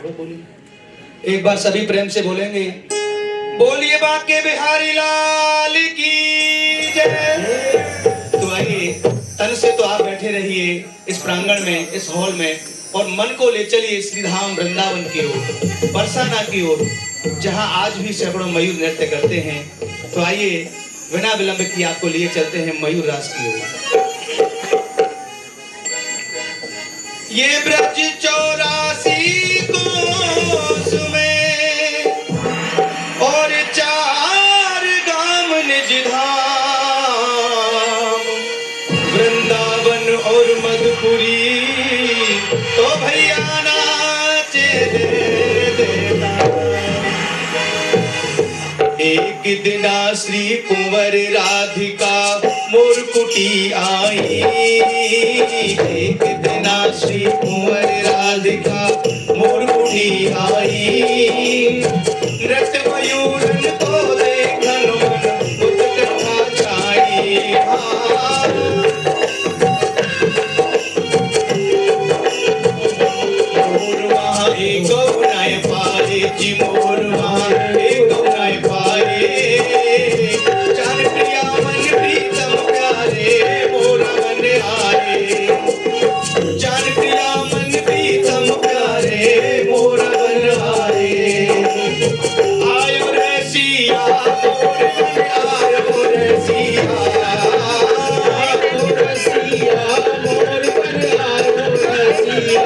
एक बार सभी प्रेम से बोलेंगे, बोलिए बाके बिहारी लाल की जय। तो आइए, तन से तो आप बैठे रहिए इस प्रांगण में, इस हॉल में, और मन को ले चलिए श्री धाम वृंदावन की ओर, बरसाना की ओर, जहां आज भी सैकड़ों मयूर नृत्य करते हैं। तो आइए, बिना विलंब किए आपको लिए चलते हैं मयूर रास की ओर। ये ब्रज 84 कोस में और 4 गाम निज धाम, वृंदावन और मधुपुरी, तो भैया नाचे देना। एक दिना श्री कुंवर राधिका मोर कुटी आई, एक दिना श्री कुंवर राधिका मोर कुटी आई, नृत्य मयूरन को देखन मन उत्कंठा छाई। मोर वहाँ एक गौराए पाए जी, मोर वहाँ एक गौराए पाए, चार प्रिया मन प्रीतम प्यारे मोर मन आए, चार प्रिया मन प्रीतम प्यारे मोर मन आए। आयो रे सिया मोर मन आयो रे सिया, आयो रे सिया मोर मन आयो रे सिया।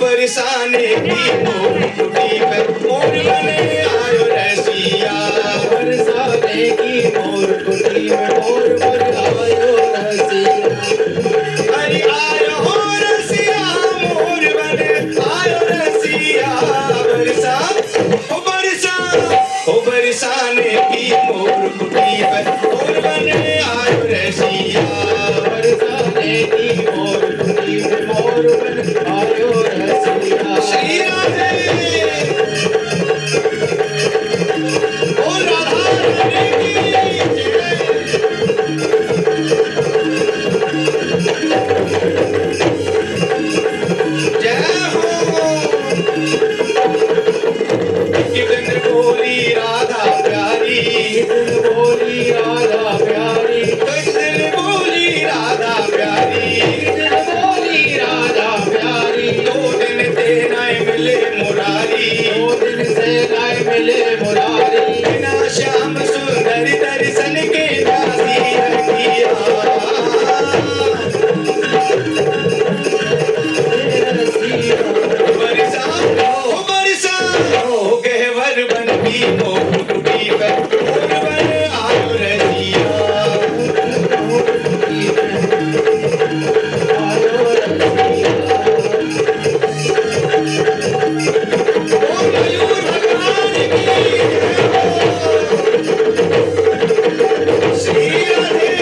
बरसाने की मोर कुटी पे मोर मन आयो रे सिया, बरसाने की मोर कुटी पे मोर मन आयो रे सिया। अरे आयो हो रे सिया मोर मन आयो रे सिया, बरसा ओ बरसा ओ बरसाने की मोर कुटी पे मोर मन आयो रे सिया, बरसाने की मोर कुटी पे मोर मन आयो रे सिया। श्री राधे ओ राधा रानी की जय हो। कितन बोली राधा प्यारी, कितन बोली राधा प्यारी, कितन बोली राधा प्यारी, कितन बोली राधा प्यारी। 2 दिन से नाय मिले मुरारी, 2 दिन से नाय मिले मुरारी, बिना श्याम सुंदर दर्शन के दासी किया। बरसा ओ बरसा ओ गहवर बन की मोर कुटी पे मोर बन आयो रे सिया, आयो रे सिया। ओ मयूर भगवान की श्री राधे।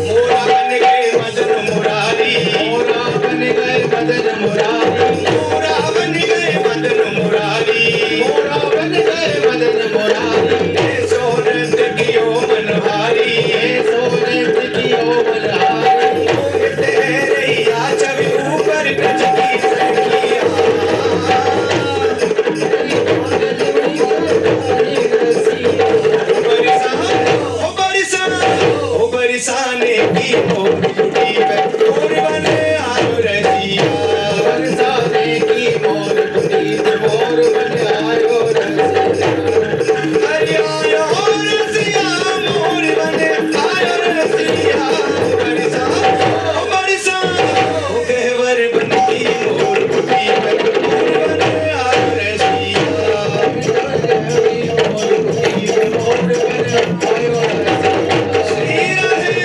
मोरा बन गए मदन मुरारी, मोरा बन गए मदन मुरारी, मोरा बन गए मदन मुरारी, मोरा बन गए मदन मुरारी। ऐसो नृत्य कियो मनहारी, ऐसो नृत्य कियो मनहारी, उड़ते रहिया छवि ऊपर ब्रज की सखिया। बरसा ओ बरसाने की मोर कुटी पे मोर मन आयो रे सिया, बरसाने की मोर कुटी पे मोर मन आयो रे सिया। अरे आयो रे सिया मोर मन आयो रे सिया, बरसा ओ गहवर बन की मोर कुटी पे मोर मन आयो रे सिया, मोर कुटी पे मोर मन आयो रे सिया। श्री राधे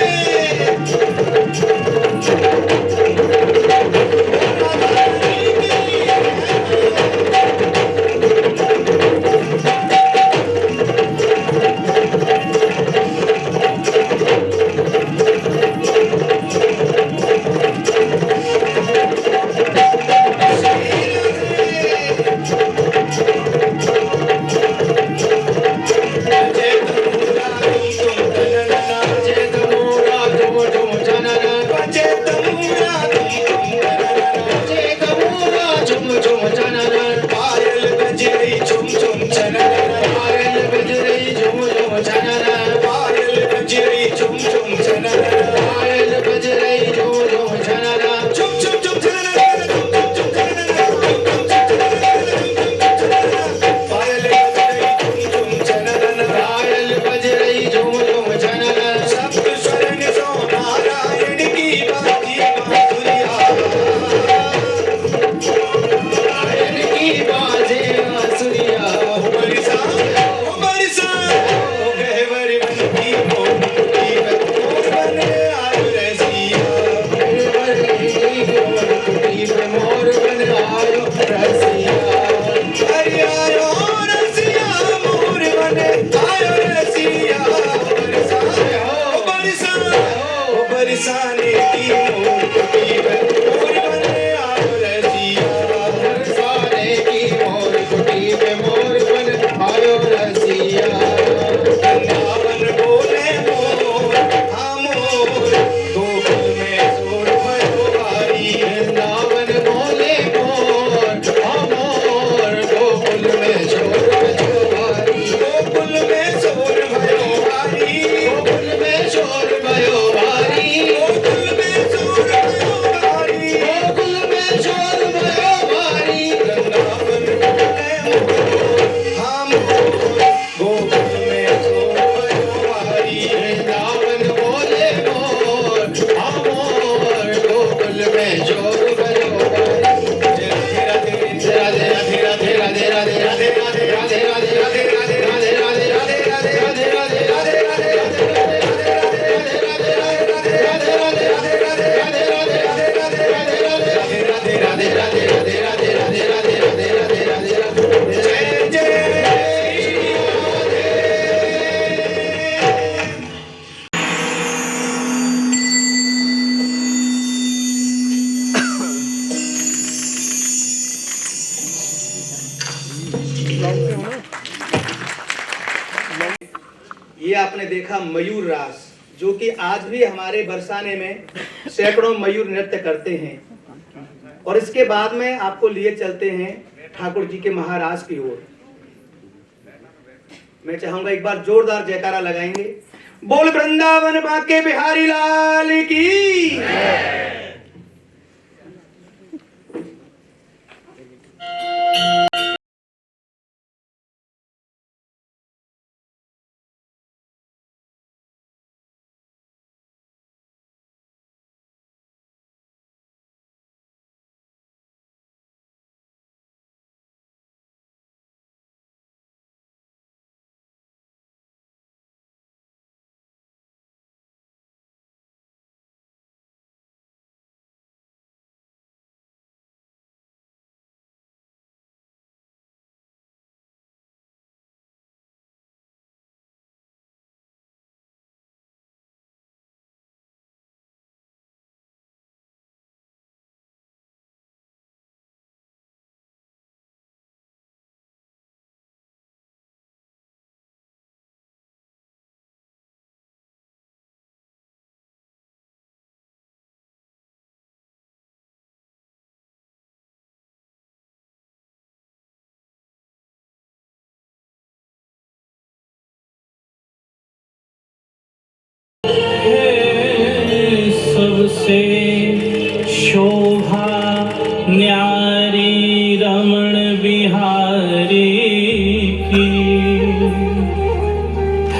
आपने देखा मयूर रास, जो कि आज भी हमारे बरसाने में सैकड़ों मयूर नृत्य करते हैं। और इसके बाद में आपको लिए चलते हैं ठाकुर जी के महाराज की ओर। मैं चाहूंगा एक बार जोरदार जयकारा लगाएंगे, बोल वृंदावन बाके बिहारी लाल की। सबसे शोभा न्यारी रमण बिहारी की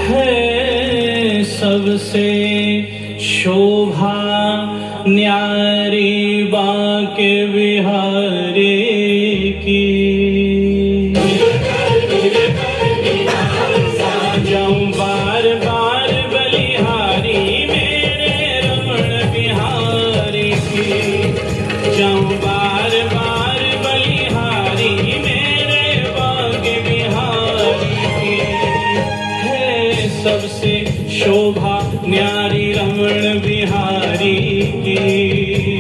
है, सबसे शोभा न्यारी बांके बिहारी की। जाऊं बार बार बलिहारी मेरे रमण बिहारी की, जाऊं बार बार बलिहारी मेरे बांके बिहारी की है, सबसे शोभा न्यारी रमण बिहारी की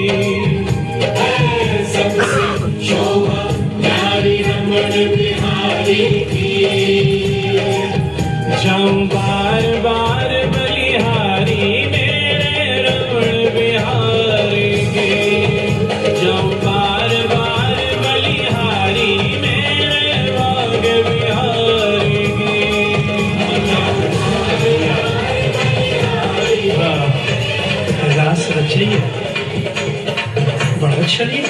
है, सबसे शोभा न्यारी रमण बिहारी की। जाऊं बार बार बलिहारी मेरे रमण बिहारी की, जाऊं बार बार बलिहारी मेरे बांके बिहारी की। रास रचिए, बड़ा चलिए।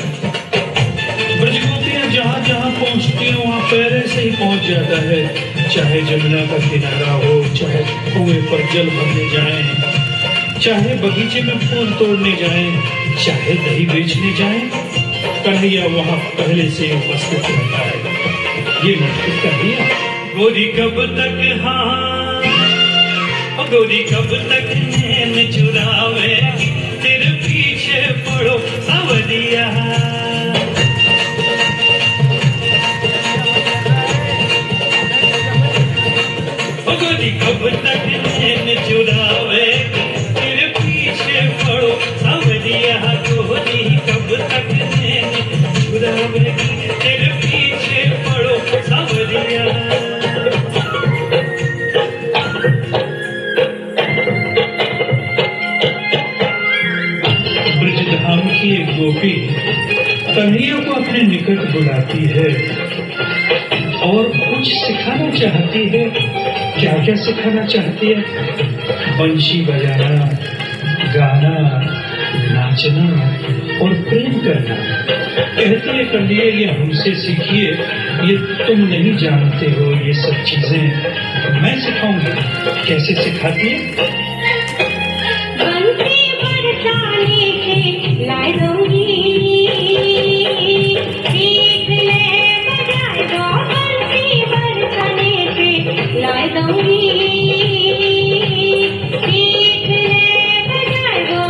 ब्रजगोपियां जहाँ जहाँ पहुँचती हैं वहाँ पहले से ही पहुँच जाता है। चाहे जमुना का किनारा हो, चाहे कुएं पर जल भरने जाएं, चाहे बगीचे में फूल तोड़ने जाएं, चाहे दही बेचने जाएं, कन्हैया वहाँ पहले से उपस्थित रहता है। ये मत कन्हैया, गोरी कब तक हाँ, गोरी कब तक नैन चुरावे, तेरे पीछे पड़ो सावरिया। गोरी कब तक नैन चुरावे, तेरे पीछे पड़ो सावरिया। गोरी कब तक नैन चुरावे, तेरे पीछे पड़ो सावरिया। ब्रजधाम की एक गोपी कन्हैया को अपने निकट बुलाती है और कुछ सिखाना चाहती है। क्या क्या सिखाना चाहती है? बंशी बजाना, गाना, नाचना और प्रेम करना। कहती है कन्हैया ये हमसे सीखिए, ये तुम नहीं जानते हो ये सब चीजें, मैं सिखाऊंगी। कैसे सिखाती है? बंसी बरसाने के लाए दूंगी, सीख ले बजाए दो। बंसी बरसाने के लाए दूंगी, सीख ले बजाए दो।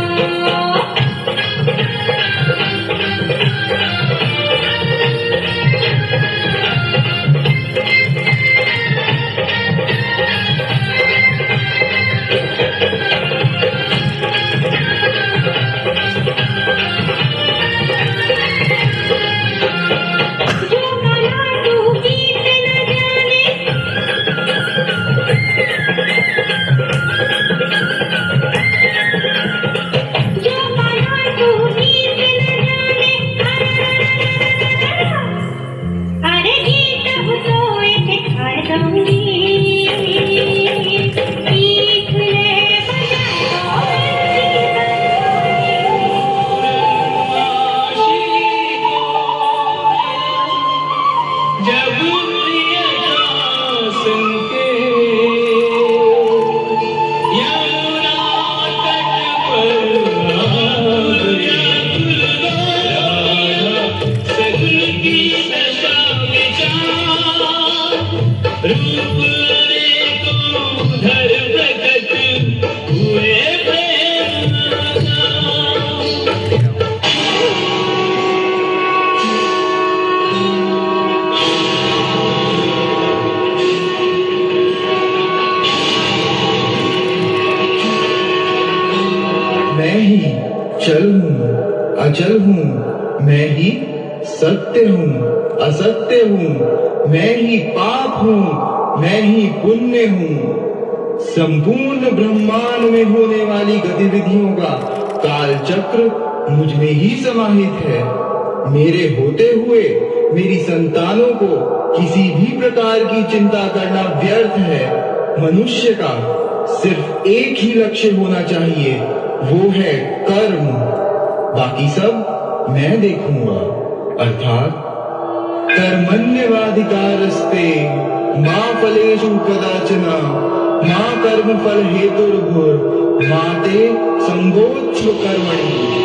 मैं ही चल हूँ, अचल हूँ, मैं ही सत्य हूँ, असत्य हूँ, मैं ही पाप हूँ, मैं ही पुण्य हूँ। संपूर्ण ब्रह्मांड में होने वाली गतिविधियों का काल चक्र मुझ में ही समाहित है। मेरे होते हुए मेरी संतानों को किसी भी प्रकार की चिंता करना व्यर्थ है। मनुष्य का सिर्फ एक ही लक्ष्य होना चाहिए, वो है कर्म। बाकी सब मैं देखूंगा। अर्थात कर्मण्यवाधिकारस्ते मा फलेषु कदाचन मा कर्मफल हेतुर्भुर् मा ते संगोत्स्व कर्मणि।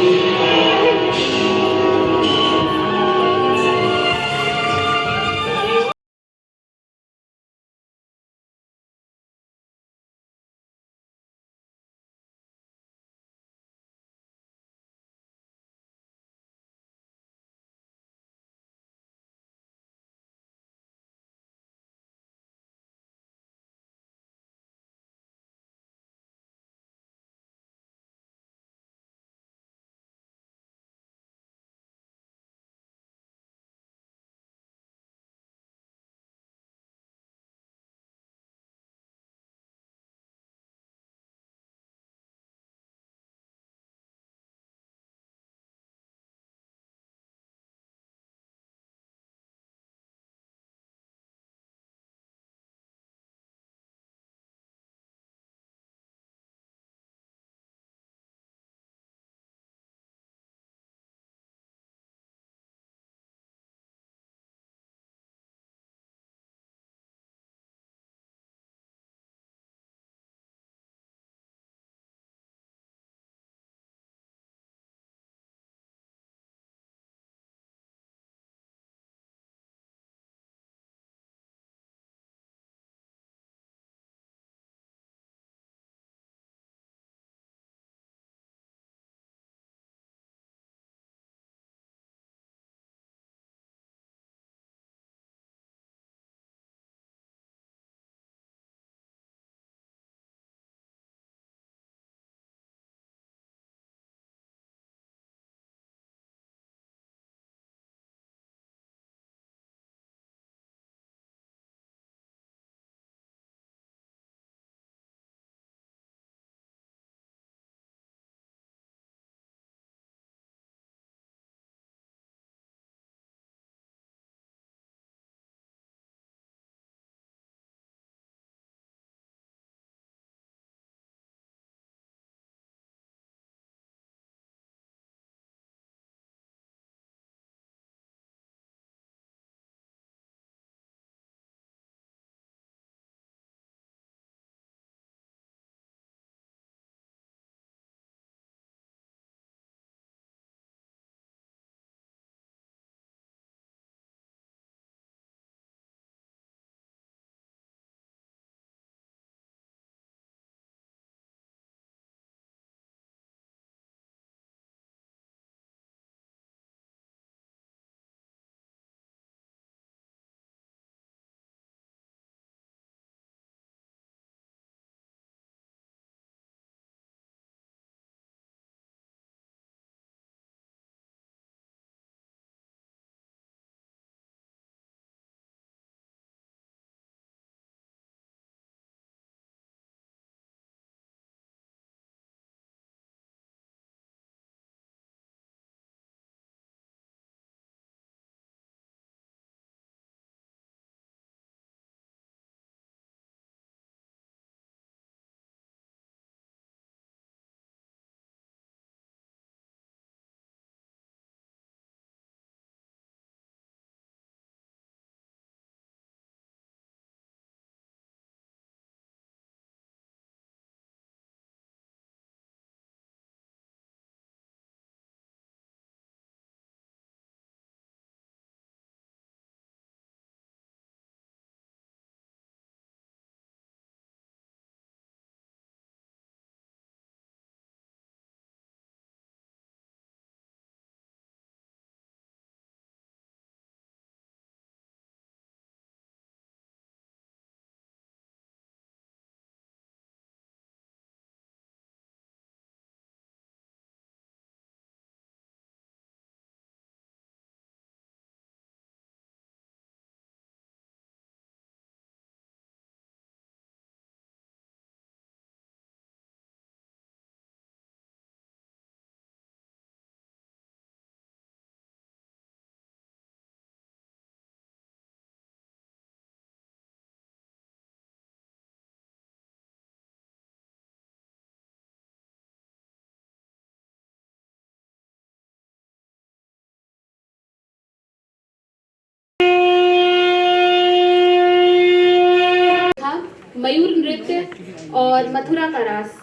और मथुरा का रास।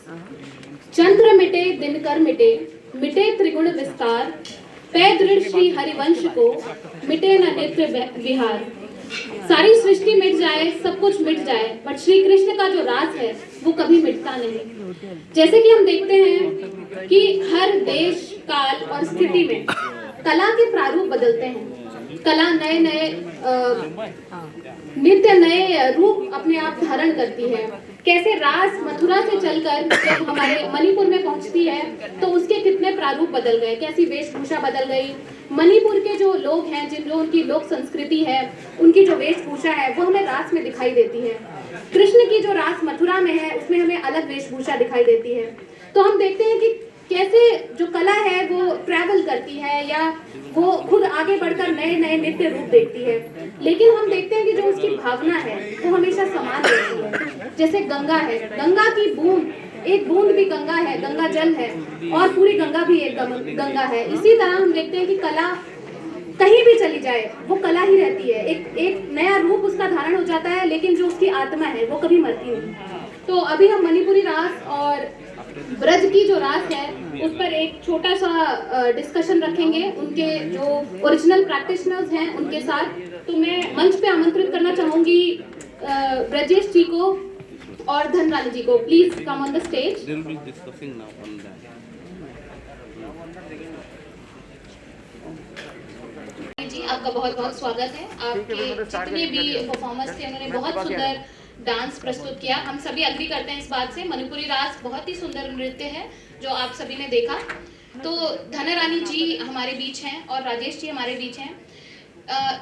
चंद्र मिटे दिनकर मिटे, मिटे त्रिगुण विस्तार, पै दृढ़ श्री हरिवंश को, मिटे न नित्य विहार। सारी सृष्टि मिट जाए, सब कुछ मिट जाए, बट श्री कृष्ण का जो राज है वो कभी मिटता नहीं। जैसे कि हम देखते हैं कि हर देश, काल और स्थिति में कला के प्रारूप बदलते हैं। कला नए नए नित्य नए रूप अपने आप धारण करती है। कैसे रास मथुरा से चलकर जब हमारे मणिपुर में पहुंचती है तो उसके कितने प्रारूप बदल गए, कैसी वेशभूषा बदल गई। मणिपुर के जो लोग हैं, जिन जो उनकी लोक संस्कृति है, उनकी जो वेशभूषा है वो हमें रास में दिखाई देती है। कृष्ण की जो रास मथुरा में है उसमें हमें अलग वेशभूषा दिखाई देती है। तो हम देखते हैं कि कैसे जो कला है वो ट्रैवल करती है या वो खुद आगे बढ़कर नए नए नित्य रूप देखती है। लेकिन हम देखते हैं कि जो उसकी भावना है वो हमेशा समान रहती है। जैसे गंगा है, गंगा की बूंद, एक बूंद भी गंगा है, गंगा जल है, और पूरी गंगा भी एक गंगा है। इसी तरह हम देखते हैं कि कला कहीं भी चली जाए वो कला ही रहती है। एक नया रूप उसका धारण हो जाता है, लेकिन जो उसकी आत्मा है वो कभी मरती नहीं। तो अभी हम मणिपुरी रास और ब्रज की जो रास है उस पर एक छोटा सा डिस्कशन रखेंगे उनके जो ओरिजिनल प्रैक्टिशनर्स हैं उनके साथ। तो मैं मंच पे आमंत्रित करना चाहूंगी ब्रजेश जी को और धनरानी जी को। Please come on the stage. जी, आपका बहुत बहुत स्वागत है। आपके जितने भी परफॉर्मर्स थे उन्होंने बहुत सुंदर डांस प्रस्तुत किया। हम सभी अग्री करते हैं इस बात से। मणिपुरी रास बहुत ही सुंदर नृत्य है जो आप सभी ने देखा। तो धनरानी जी हमारे बीच हैं और राजेश जी हमारे बीच हैं।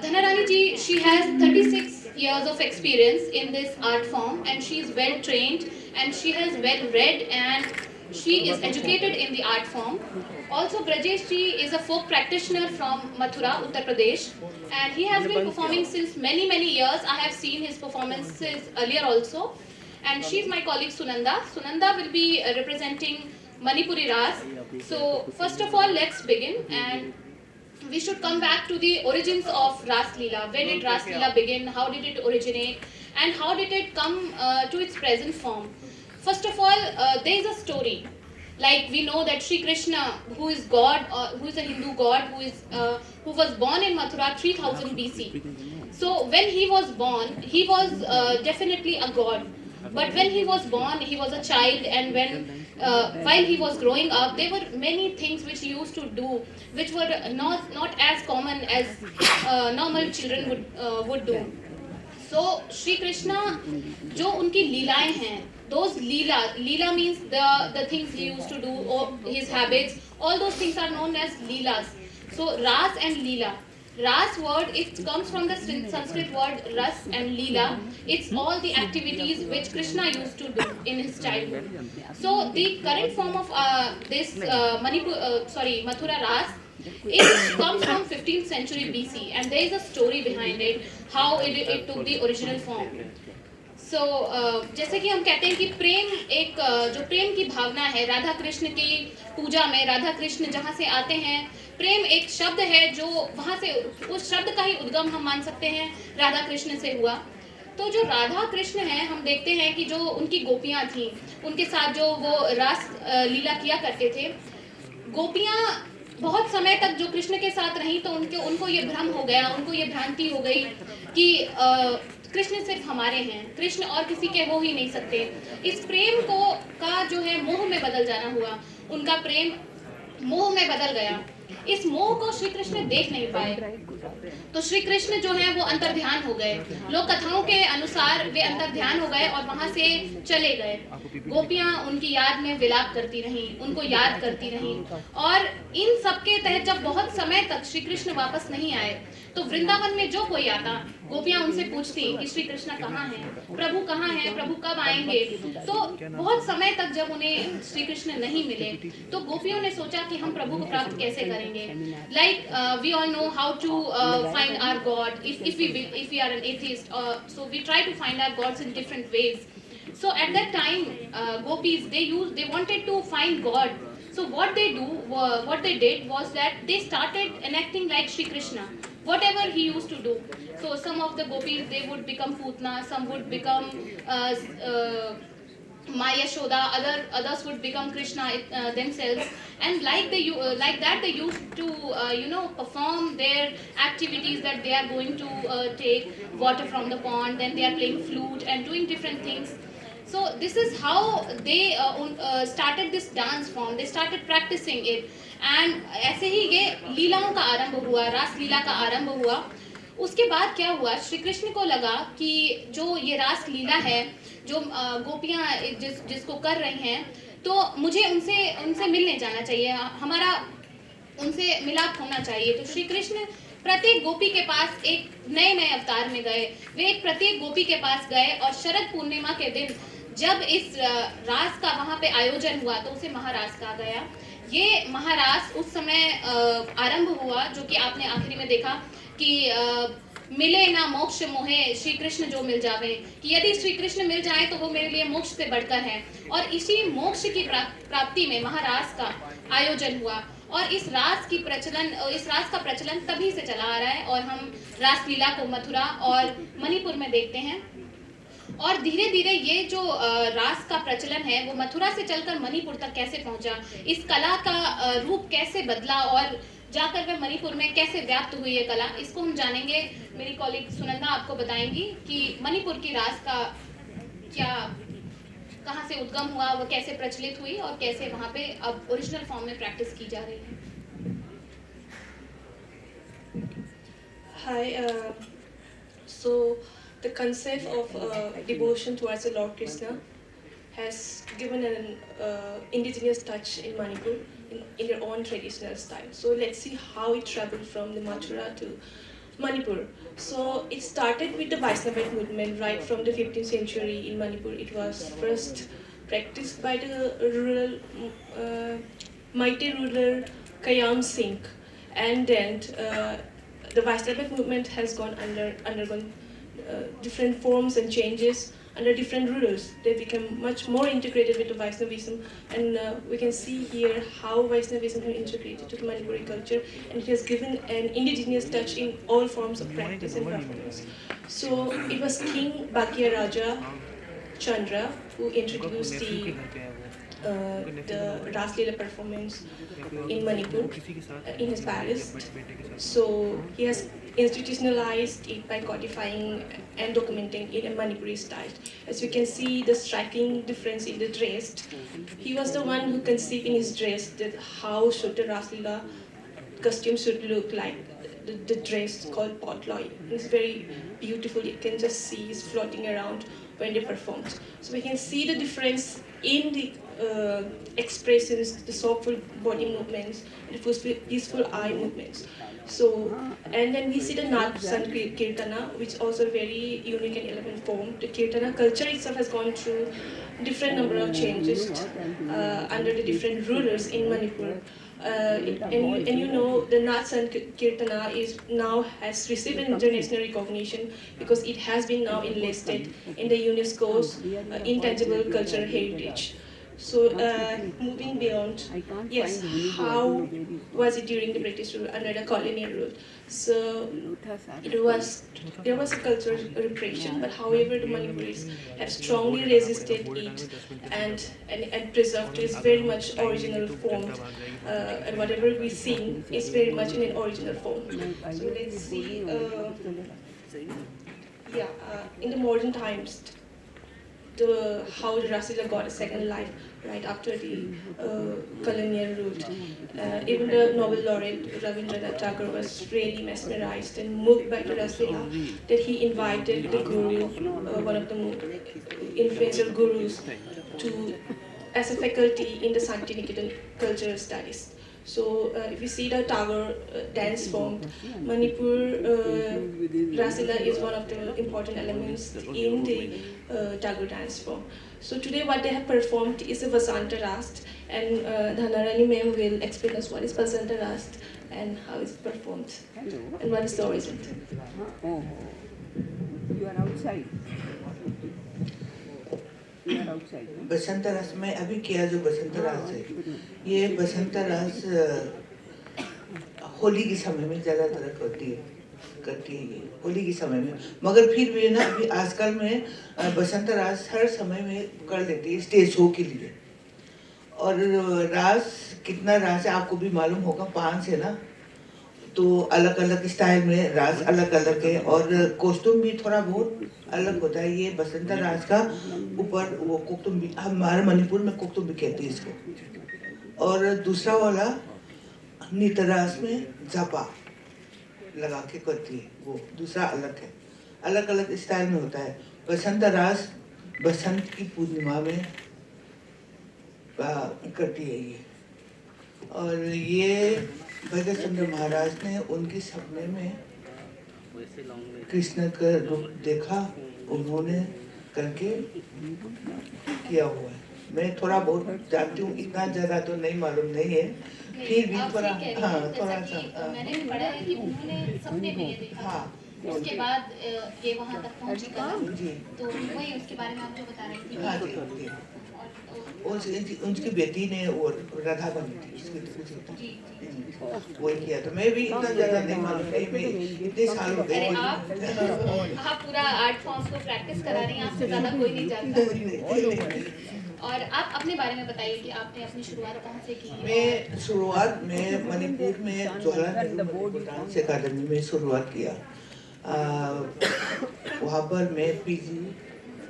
धनरानी जी, she has 36 years of experience in this art form and she is well trained and she has well read and she is educated in the art form. Also, Brajesh ji is a folk practitioner from Mathura, Uttar Pradesh, and he has been performing since many years. I have seen his performances earlier also, and she is my colleague Sunanda. Sunanda will be representing Manipuri Ras. So, first of all, let's begin, and we should come back to the origins of Ras Leela. When did Ras Leela begin? How did it originate? And how did it come to its present form? First of all, there is a story. Like we know that Shri Krishna, who is God, who is a Hindu God, who was born in Mathura 3000 BC. So when he was born, he was definitely a god. But when he was born, he was a child, and while he was growing up, there were many things which he used to do, which were not as common as normal children would do. So Shri Krishna, जो उनकी लीलाएं हैं, those leela means the things he used to do or his habits, all those things are known as leelas. So ras and leela, ras word, it comes from the Sanskrit word ras and leela. It's all the activities which Krishna used to do in his childhood. So the current form of this Mathura ras, it comes from 15th century BC, and there is a story behind it, how it took the original form. So, जैसे कि हम कहते हैं कि प्रेम एक जो प्रेम की भावना है, राधा कृष्ण की पूजा में राधा कृष्ण जहाँ से आते हैं, प्रेम एक शब्द है जो वहाँ से, उस शब्द का ही उद्गम हम मान सकते हैं राधा कृष्ण से हुआ। तो जो राधा कृष्ण हैं, हम देखते हैं कि जो उनकी गोपियाँ थीं, उनके साथ जो वो रास लीला किया करते थे, गोपियाँ बहुत समय तक जो कृष्ण के साथ रहीं तो उनको ये भ्रम हो गया, उनको ये भ्रांति हो गई कि कृष्ण सिर्फ हमारे हैं, कृष्ण और किसी के हो ही नहीं सकते। इस प्रेम का जो है मोह में बदल जाना हुआ, उनका प्रेम मोह में बदल गया। इस मोह को श्री कृष्ण देख नहीं पाए, तो श्री कृष्ण जो है वो अंतर्ध्यान हो गए। लोक कथाओं के अनुसार वे अंतर्ध्यान हो गए और वहां से चले गए। गोपियां उनकी याद में विलाप करती रहीं, उनको याद करती रहीं, और इन सबके तहत जब बहुत समय तक श्री कृष्ण वापस नहीं आए तो वृंदावन में जो कोई आता, गोपियां उनसे पूछती कि श्री कृष्ण कहाँ हैं, प्रभु कहाँ हैं, प्रभु कब आएंगे। तो बहुत समय तक जब उन्हें श्री कृष्ण नहीं मिले तो गोपियों ने सोचा कि हम प्रभु को प्राप्त कैसे करेंगे। Like we all know how to find our God if we are an atheist, so we try to find our gods in different ways. So at that time, gopis, they wanted to find God. So what they did was that they started enacting like Shri Krishna, whatever he used to do. So some of the gopis, they would become putna, some would become Ma Yashoda, others would become Krishna themselves, and like that they used to perform their activities, that they are going to take water from the pond, then they are playing flute and doing different things. So this is how they started this dance form. They started practicing it, and ऐसे ही ये लीलाओं का आरंभ हुआ, रास लीला का आरंभ हुआ. उसके बाद क्या हुआ, श्री कृष्ण को लगा कि जो ये रास लीला है, जो गोपियाँ जिसको कर रही हैं, तो मुझे उनसे मिलने जाना चाहिए, हमारा उनसे मिलाप होना चाहिए. तो श्री कृष्ण प्रत्येक गोपी के पास एक नए नए अवतार में गए. वे एक प्रत्येक गोपी के पास गए और शरद पूर्णिमा के दिन जब इस रास का वहाँ पे आयोजन हुआ तो उसे महारास कहा गया. ये महारास उस समय आरंभ हुआ, जो कि आपने आखिरी में देखा कि मिले ना मोक्ष मोहे श्री कृष्ण जो मिल जावे, कि यदि श्री कृष्ण मिल जाए तो वो मेरे लिए मोक्ष से बढ़कर है. और इसी मोक्ष की प्राप्ति में महारास का आयोजन हुआ. और इस रास का प्रचलन तभी से चला आ रहा है, और हम रास लीला को मथुरा और मणिपुर में देखते हैं. और धीरे धीरे ये जो रास का प्रचलन है वो मथुरा से चलकर मणिपुर तक कैसे पहुंचा, इस कला का रूप कैसे बदला और जाकर वह मणिपुर में कैसे व्याप्त हुई ये कला, इसको हम जानेंगे. मेरी कॉलीग सुनंदा आपको बताएंगी कि मणिपुर की रास का कहाँ से उद्गम हुआ, वो कैसे प्रचलित हुई और कैसे वहाँ पे अब ओरिजिनल फॉर्म में प्रैक्टिस की जा रही है. Hi, so the concept of devotion towards the Lord Krishna has given an indigenous touch in Manipur in their own traditional style. So let's see how it traveled from the Mathura to Manipur. So it started with the Vaishnavite movement right from the 15th century in Manipur. It was first practiced by the mighty ruler Kayam Singh, and then the Vaishnavite movement has undergone different forms and changes under different rulers. They become much more integrated with the Vaishnavism, and we can see here how Vaishnavism has integrated to the Manipuri culture, and it has given an indigenous touch in all forms of practice and performance. So it was King Bhagya Raja Chandra who introduced the Ras Leela performance in Manipur in his palace. So he has institutionalized it by codifying and documenting it in Manipuri style. As we can see the striking difference in the dress. He was the one who conceived in his dress that how should the Ras Leela costume should look like. The dress called Potloy. It's very beautiful. You can just see it's floating around when they performed. So we can see the difference in the expressions, the soulful body movements, and the peaceful eye movements. So, and then we see the Nat Sankirtana, which is also a very unique and elegant form. The Kirtana culture itself has gone through different number of changes under the different rulers in Manipur. And you know, the Nat Sankirtana is now has received an international recognition because it has been now enlisted in the UNESCO's intangible cultural heritage. So moving beyond, yes, how was it during the British rule under the colonial rule? So there was a cultural repression, but however the Manipuris have strongly resisted it and preserved its very much original form, and whatever we sing is very much in an original form. So let's see, in the modern times, how the Ras Leela got a second life right after the colonial rule. Even the Nobel laureate Rabindranath Tagore was really mesmerized and moved by the Ras Leela that he invited the guru, one of the influential gurus, as a faculty in the Santiniketan Cultural Studies. So if you see the Tagore dance form, Manipur Ras Leela is one of the important elements in the Tagore dance form. So today what they have performed is a Vasanta Rast, and Dhanarani ma'am will explain us what is Vasanta Rast and how is it performed and what is the origin. Oh, you are outside. You are outside. बसंत रस में अभी किया जो बसंत रस है, ये बसंत रस होली के समय में ज़्यादातर होती है. करती है ये होली के समय में। मगर फिर भी ना अभी आजकल में बसंत रास हर समय में कर लेती है स्टेज शो के लिए। और रास कितना रास है आपको भी मालूम होगा, 5 है ना, तो अलग अलग स्टाइल में रास अलग अलग है और कॉस्ट्यूम भी थोड़ा बहुत अलग होता है। ये बसंत रास का ऊपर वो कुक्तुम भी, हमारे मणिपुर में कुक्तुम भी कहते हैं इसको। और दूसरा वाला नृत्य रास में झापा लगा के करती है, वो दूसरा अलग है, अलग अलग स्टाइल में होता है। बसंत रास बसंत की पूर्णिमा में करती है ये। और ये भगत चंद्र महाराज ने उनके सपने में कृष्ण का रूप देखा, उन्होंने करके किया हुआ है। मैं थोड़ा बहुत जानती हूँ, इतना ज्यादा तो नहीं मालूम नहीं है, फिर भी थोड़ा थोड़ा सा मैंने भी पढ़ा है कि उन्होंने सपने में ये देखा। हाँ, उसके बाद ये वहाँ तक पहुँची कला, जी तो वही उसके बारे में आप जो बता रही थी। हाँ जी। उनकी बेटी ने वो राधा बनी थी, उसकी वही किया। तो मैं भी इतना ज्यादा नहीं मालूम नहीं, मैं इतने साल हो अरे गए। आप पूरा आर्ट फॉर्म्स को प्रैक्टिस करा रही हैं, आपसे ज़्यादा कोई नहीं जानता। और आप अपने बारे में बताइए कि आपने अपनी शुरुआत कहाँ से की? मैं शुरुआत में मणिपुर में जवाहरलाल डांस अकादमी में शुरुआत किया। वहाँ पर मैं पीजी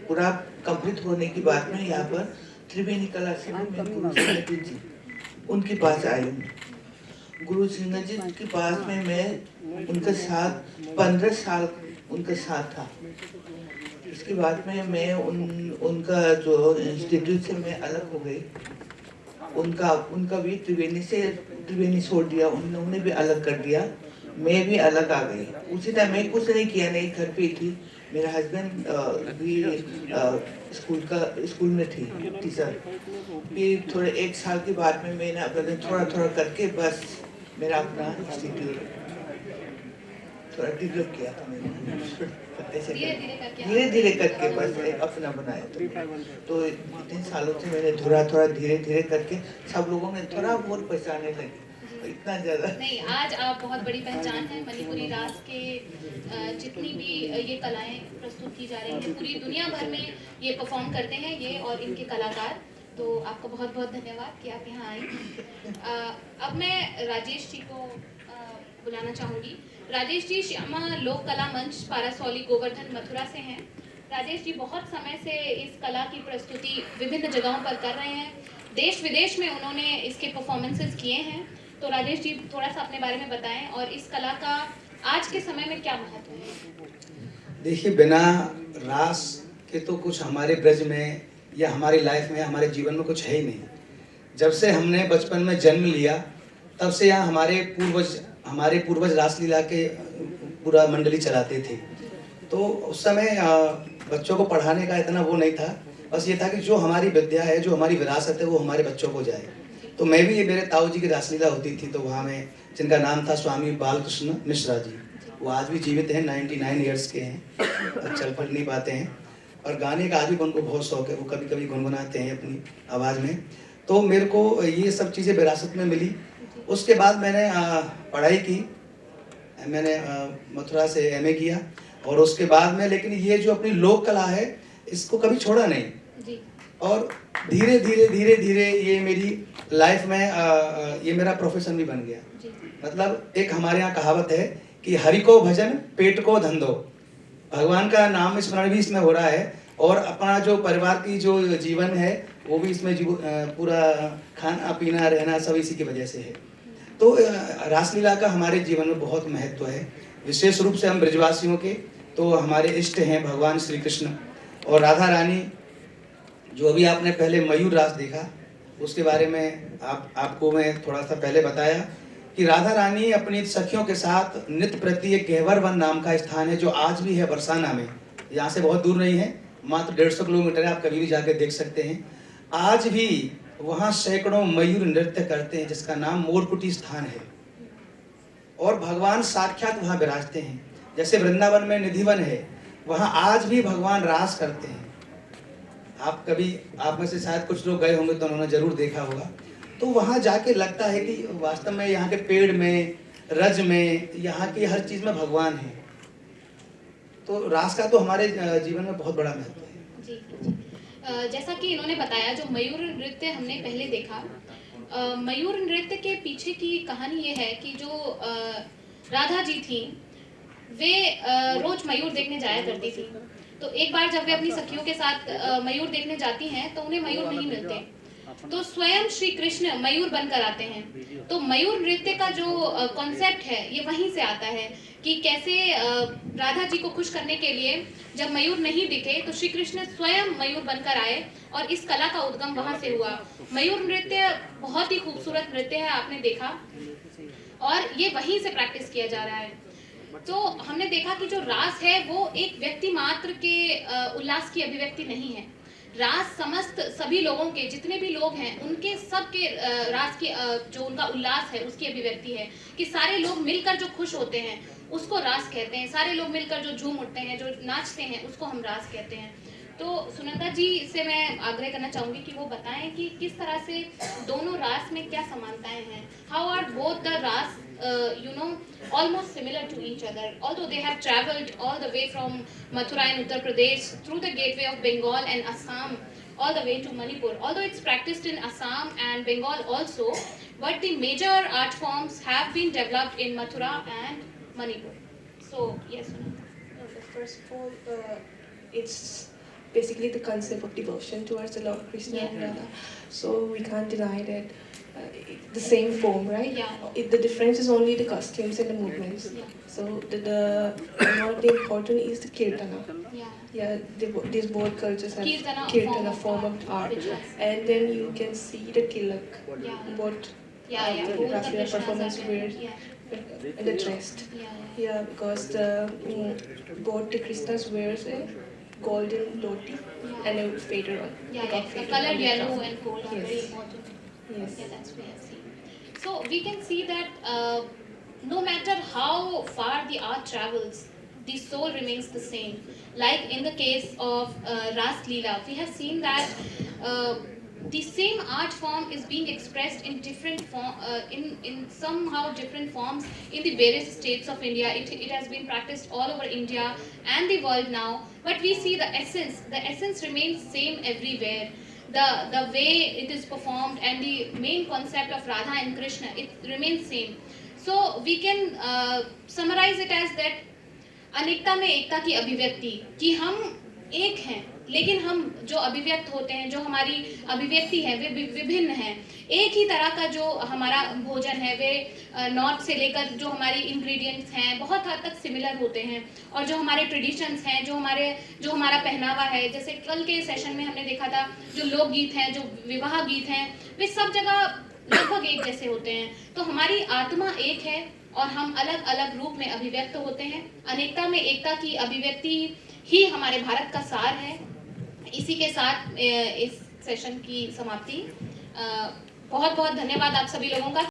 पूरा कंप्लीट होने के बाद में यहाँ पर त्रिवेणी कला में गुरु सिंह जी उनके पास आई हूँ। गुरु सिंह जी के पास में मैं उनके साथ 15 साल उनके साथ था। इसके बाद में मैं उनका जो इंस्टीट्यूट से मैं अलग हो गई। उनका भी त्रिवेणी छोड़ दिया, उन्होंने भी अलग कर दिया, मैं भी अलग आ गई। उसी टाइम मैं कुछ नहीं किया, नहीं घर पे थी। मेरा हस्बैंड भी स्कूल में थी टीचर। फिर थोड़े 1 साल के बाद में मैंने अपना थोड़ा थोड़ा करके बस मेरा अपना इंस्टीट्यूट थोड़ा डेवलप किया था मैंने, धीरे धीरे करके बस अपना बनाया। तो इतने सालों से मैंने थोड़ा धीरे धीरे करके सब लोगों ने थोड़ा बहुत पहचानने लगे, इतना ज्यादा नहीं। आज आप बहुत बड़ी पहचान है मणिपुरी रास के। जितनी भी ये कलाएं प्रस्तुत की जा रही हैं, पूरी दुनिया भर में ये परफॉर्म करते हैं ये और इनके कलाकार। तो आपका बहुत बहुत धन्यवाद कि आप यहाँ आई। अब मैं राजेश जी को बुलाना चाहूँगी। राजेश जी श्यामा लोक कला मंच पारासौली गोवर्धन मथुरा से हैं। राजेश जी बहुत समय से इस कला की प्रस्तुति विभिन्न जगहों पर कर रहे हैं, देश विदेश में उन्होंने इसके परफॉर्मेंसेस किए हैं। तो राजेश जी थोड़ा सा अपने बारे में बताएं और इस कला का आज के समय में क्या महत्व है? देखिए, बिना रास के तो कुछ हमारे ब्रज में या हमारी लाइफ में, हमारे जीवन में कुछ है ही नहीं। जब से हमने बचपन में जन्म लिया तब से यहाँ हमारे पूर्वज रासलीला के पूरा मंडली चलाते थे। तो उस समय बच्चों को पढ़ाने का इतना वो नहीं था, बस ये था कि जो हमारी विद्या है, जो हमारी विरासत है, वो हमारे बच्चों को जाए। तो मैं भी, मेरे ताऊ जी की रासलीला होती थी, तो वहाँ में जिनका नाम था स्वामी बालकृष्ण मिश्रा जी, वो आज भी जीवित हैं, 99 ईयर्स के हैं, चल फिर नहीं पाते हैं। और गाने का आज भी उनको बहुत शौक है, वो कभी कभी गुनगुनाते हैं अपनी आवाज़ में। तो मेरे को ये सब चीज़ें विरासत में मिली। उसके बाद मैंने पढ़ाई की, मैंने मथुरा से MA किया। और उसके बाद में लेकिन ये जो अपनी लोक कला है इसको कभी छोड़ा नहीं। और धीरे धीरे ये मेरी लाइफ में ये मेरा प्रोफेशन भी बन गया। मतलब एक हमारे यहाँ कहावत है कि हरि को भजन पेट को धंधो। भगवान का नाम स्मरण भी इसमें हो रहा है और अपना जो परिवार की जो जीवन है वो भी इसमें पूरा खाना पीना रहना सब इसी की वजह से है। तो रासलीला का हमारे जीवन में बहुत महत्व है, विशेष रूप से हम ब्रजवासियों के। तो हमारे इष्ट हैं भगवान श्री कृष्ण और राधा रानी। जो अभी आपने पहले मयूर रास देखा उसके बारे में आपको मैं थोड़ा सा पहले बताया कि राधा रानी अपनी सखियों के साथ नित्य प्रति एक गहवर वन नाम का स्थान है जो आज भी है बरसाना में, यहाँ से बहुत दूर नहीं है, मात्र 150 किलोमीटर है, आप कभी भी जाकर देख सकते हैं। आज भी वहाँ सैकड़ों मयूर नृत्य करते हैं जिसका नाम मोरकुटी स्थान है और भगवान साक्षात वहाँ विराजते हैं। जैसे वृंदावन में निधिवन है, वहाँ आज भी भगवान रास करते हैं। आप में से शायद कुछ लोग गए होंगे तो उन्होंने जरूर देखा होगा। तो वहाँ जाके लगता है कि वास्तव में यहाँ के पेड़ में रज में, यहाँ की हर चीज़ में भगवान है। तो रास का तो हमारे जीवन में बहुत बड़ा महत्व है। जी जी। जैसा कि इन्होंने बताया, जो मयूर नृत्य हमने पहले देखा, मयूर नृत्य के पीछे की कहानी ये है कि जो राधा जी थी, वे रोज मयूर देखने जाया करती थी। तो एक बार जब वे अपनी सखियों के साथ मयूर देखने जाती हैं तो उन्हें मयूर नहीं मिलते, तो स्वयं श्री कृष्ण मयूर बनकर आते हैं। तो मयूर नृत्य का जो कॉन्सेप्ट है ये वहीं से आता है कि कैसे राधा जी को खुश करने के लिए जब मयूर नहीं दिखे तो श्री कृष्ण स्वयं मयूर बनकर आए और इस कला का उद्गम वहां से हुआ। मयूर नृत्य बहुत ही खूबसूरत नृत्य है, आपने देखा, और ये वहीं से प्रैक्टिस किया जा रहा है। तो हमने देखा कि जो रास है वो एक व्यक्ति मात्र के उल्लास की अभिव्यक्ति नहीं है। रास समस्त सभी लोगों के, जितने भी लोग हैं उनके सबके रास की जो उनका उल्लास है उसकी अभिव्यक्ति है कि सारे लोग मिलकर जो खुश होते हैं उसको रास कहते हैं। सारे लोग मिलकर जो झूम उठते हैं, जो नाचते हैं, उसको हम रास कहते हैं। तो सुनंदा जी से मैं आग्रह करना चाहूंगी कि वो बताएं कि किस तरह से दोनों रास में क्या समानताएं हैं। हाउ आर बोथ द रास almost similar to each other, although they have traveled all the way from Mathura in Uttar Pradesh through the gateway of Bengal and Assam all the way to Manipur. Although it's practiced in Assam and Bengal also, but the major art forms have been developed in Mathura and Manipur. So yes, Sunanda. First of all, it's basically the concept of devotion towards the Lord Krishna and Radha. So we can't deny that the same form, right? Yeah. The difference is only the costumes and the movements. Yeah. So what the important is the kirtana. Yeah. Yeah, these both cultures have Kirtana form of art. Rituals. And then you can see the tilak, Yeah. both Yeah, yeah. the Both the Rastriya Krishnas performance are wear yeah. and the dress. Yeah. Yeah, because both the Krishnas wears a golden dhoti and a fader on. Yeah, peacock yeah. The feather color on the yellow top. and gold are very Yes. important. Yes. Yeah, that's what I see. So we can see that no matter how far the art travels, the soul remains the same. Like in the case of Ras Leela, we have seen that the same art form is being expressed in different in somehow different forms in the various states of India. It has been practiced all over India and the world now, but we see the essence remains same everywhere. The way it is performed and the main concept of Radha and Krishna, it remains same. So we can summarize it as that अनेकता में एकता की अभिव्यक्ति, कि हम एक हैं लेकिन हम जो अभिव्यक्त होते हैं, जो हमारी अभिव्यक्ति है वे विभिन्न हैं। एक ही तरह का जो हमारा भोजन है वे नॉर्थ से लेकर जो हमारी इंग्रेडिएंट्स हैं बहुत हद तक सिमिलर होते हैं, और जो हमारे ट्रेडिशंस हैं, जो हमारा पहनावा है, जैसे कल के सेशन में हमने देखा था जो लोकगीत हैं, जो विवाह गीत हैं, वे सब जगह लगभग एक जैसे होते हैं। तो हमारी आत्मा एक है और हम अलग अलग रूप में अभिव्यक्त होते हैं। अनेकता में एकता की अभिव्यक्ति ही हमारे भारत का सार है। इसी के साथ इस सेशन की समाप्ति। बहुत बहुत धन्यवाद आप सभी लोगों का।